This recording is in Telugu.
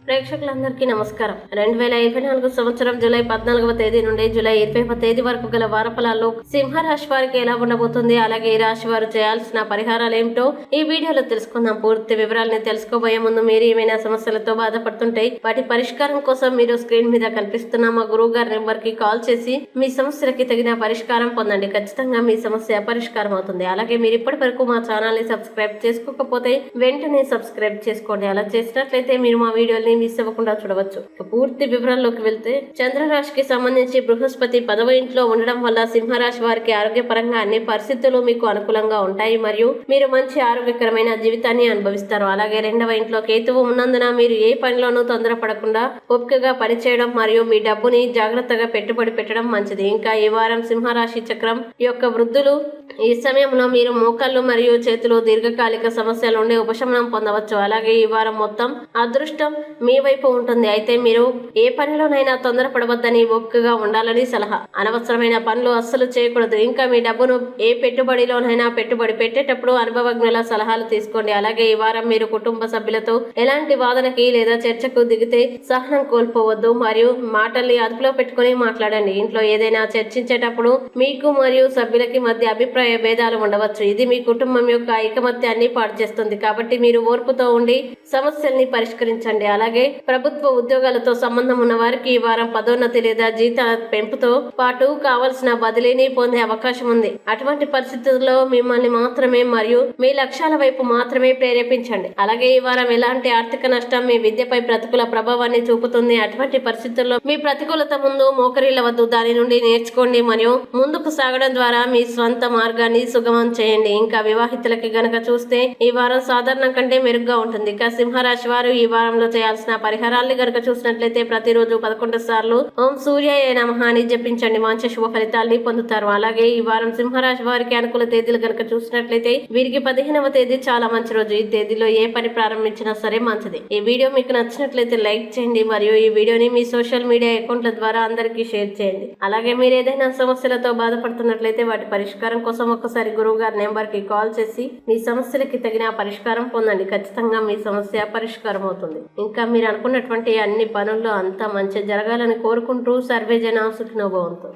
ప్రేక్షకులందరికీ నమస్కారం. 2024 సంవత్సరం జూలై 14వ తేదీ నుండి జూలై 20వ తేదీ వరకు గల వారఫలాల్లో సింహరాశి వారికి ఎలా ఉండబోతుంది, అలాగే ఈ రాశి వారు చేయాల్సిన పరిహారాలు ఏమిటో ఈ వీడియోలో తెలుసుకుందాం. పూర్తి వివరాలని తెలుసుకోబోయే ముందు మీరు ఏమైనా సమస్యలతో బాధపడుతుంటే వాటి పరిష్కారం కోసం మీరు స్క్రీన్ మీద కనిపిస్తున్న మా గురువు గారి నెంబర్ కి కాల్ చేసి మీ సమస్యలకి తగిన పరిష్కారం పొందండి. ఖచ్చితంగా మీ సమస్య పరిష్కారం అవుతుంది. అలాగే మీరు ఇప్పటి వరకు మా ఛానల్ ని సబ్స్క్రైబ్ చేసుకోకపోతే వెంటనే సబ్స్క్రైబ్ చేసుకోండి. అలా చేసినట్లయితే మీరు మా వీడియోని మిస్ అవ్వకుండా చూడవచ్చు. పూర్తి వివరాల్లోకి వెళ్తే చంద్రరాశికి సంబంధించి బృహస్పతి 10వ ఇంట్లో ఉండడం వల్ల సింహరాశి వారికి ఆరోగ్యపరంగా అన్ని పరిస్థితులు మీకు అనుకూలంగా ఉంటాయి మరియు మీరు మంచి ఆరోగ్యకరమైన జీవితాన్ని అనుభవిస్తారు. అలాగే 2వ ఇంట్లో కేతువు ఉన్నందున మీరు ఏ పనిలోనూ తొందరపడకుండా ఓపికగా పనిచేయడం మరియు మీ డబ్బుని జాగ్రత్తగా పెట్టుబడి పెట్టడం మంచిది. ఇంకా ఈ వారం సింహరాశి చక్రం యొక్క వృద్ధులు ఈ సమయంలో మీరు మోకాళ్ళు మరియు చేతులు దీర్ఘకాలిక సమస్యల నుండి ఉపశమనం పొందవచ్చు. అలాగే ఈ వారం మొత్తం అదృష్టం మీ వైపు ఉంటుంది. అయితే మీరు ఏ పనిలోనైనా తొందరపడవద్దని ఓపికగా ఉండాలని సలహా. అనవసరమైన పనులు అస్సలు చేయకూడదు. ఇంకా మీ డబ్బును ఏ పెట్టుబడిలోనైనా పెట్టుబడి పెట్టేటప్పుడు అనుభవజ్ఞుల సలహాలు తీసుకోండి. అలాగే ఈ వారం మీరు కుటుంబ సభ్యులతో ఎలాంటి వాదనకి లేదా చర్చకు దిగితే సహనం కోల్పోవద్దు మరియు మాటల్ని అదుపులో పెట్టుకుని మాట్లాడండి. ఇంట్లో ఏదైనా చర్చించేటప్పుడు మీకు మరియు సభ్యులకి మధ్య అభిప్రాయ భేదాలు ఉండవచ్చు. ఇది మీ కుటుంబం యొక్క ఐకమత్యాన్ని పాడు చేస్తుంది. కాబట్టి మీరు ఓర్పుతో ఉండి సమస్యల్ని పరిష్కరించండి. అలాగే ప్రభుత్వ ఉద్యోగాలతో సంబంధం ఉన్న వారికి ఈ వారం పదోన్నతి లేదా జీతాల పెంపుతో పాటు కావలసిన బదిలీని పొందే అవకాశం ఉంది. అటువంటి పరిస్థితుల్లో మిమ్మల్ని మాత్రమే మరియు మీ లక్ష్యాల వైపు మాత్రమే ప్రేరేపించండి. అలాగే ఈ వారం ఎలాంటి ఆర్థిక నష్టం మీ విద్యపై ప్రతికూల ప్రభావాన్ని చూపుతుంది. అటువంటి పరిస్థితుల్లో మీ ప్రతికూలత ముందు మోకరిల్లవద్దు. దాని నుండి నేర్చుకోండి మరియు ముందుకు సాగడం ద్వారా మీ స్వంత మార్గాన్ని సుగమం చేయండి. ఇంకా వివాహితులకి గనక చూస్తే ఈ వారం సాధారణం కంటే మెరుగ్గా ఉంటుంది. ఇక సింహరాశి వారు ఈ వారంలో చేయాల్సిన పరిహారాల్ని గనక చూసినట్లయితే ప్రతిరోజు 11 సార్లు ఓం సూర్యాయ నమః అని జపించండి. మంచి శుభ ఫలితాల్ని పొందుతారు. అలాగే ఈ వారం సింహరాశి వారికి అనుకూల తేదీలు గనక చూసినట్లయితే వీరికి 15వ తేదీ చాలా మంచి రోజు. ఈ తేదీలో ఏ పని ప్రారంభించినా సరే మంచిది. ఈ వీడియో మీకు నచ్చినట్లయితే లైక్ చేయండి మరియు ఈ వీడియోని మీ సోషల్ మీడియా అకౌంట్ల ద్వారా అందరికీ షేర్ చేయండి. అలాగే మీరు ఏదైనా సమస్యలతో బాధపడుతున్నట్లయితే వాటి పరిష్కారం కోసం ఒకసారి గురువు గారి నెంబర్ కి కాల్ చేసి మీ సమస్యలకి తగిన పరిష్కారం పొందండి. ఖచ్చితంగా మీ సమస్య పరిష్కారం అవుతుంది. ఇంకా మీరు అనుకున్నటువంటి అన్ని పనుల్లో అంతా మంచి జరగాలని కోరుకుంటూ సర్వే జన సుఖినో భవంతు.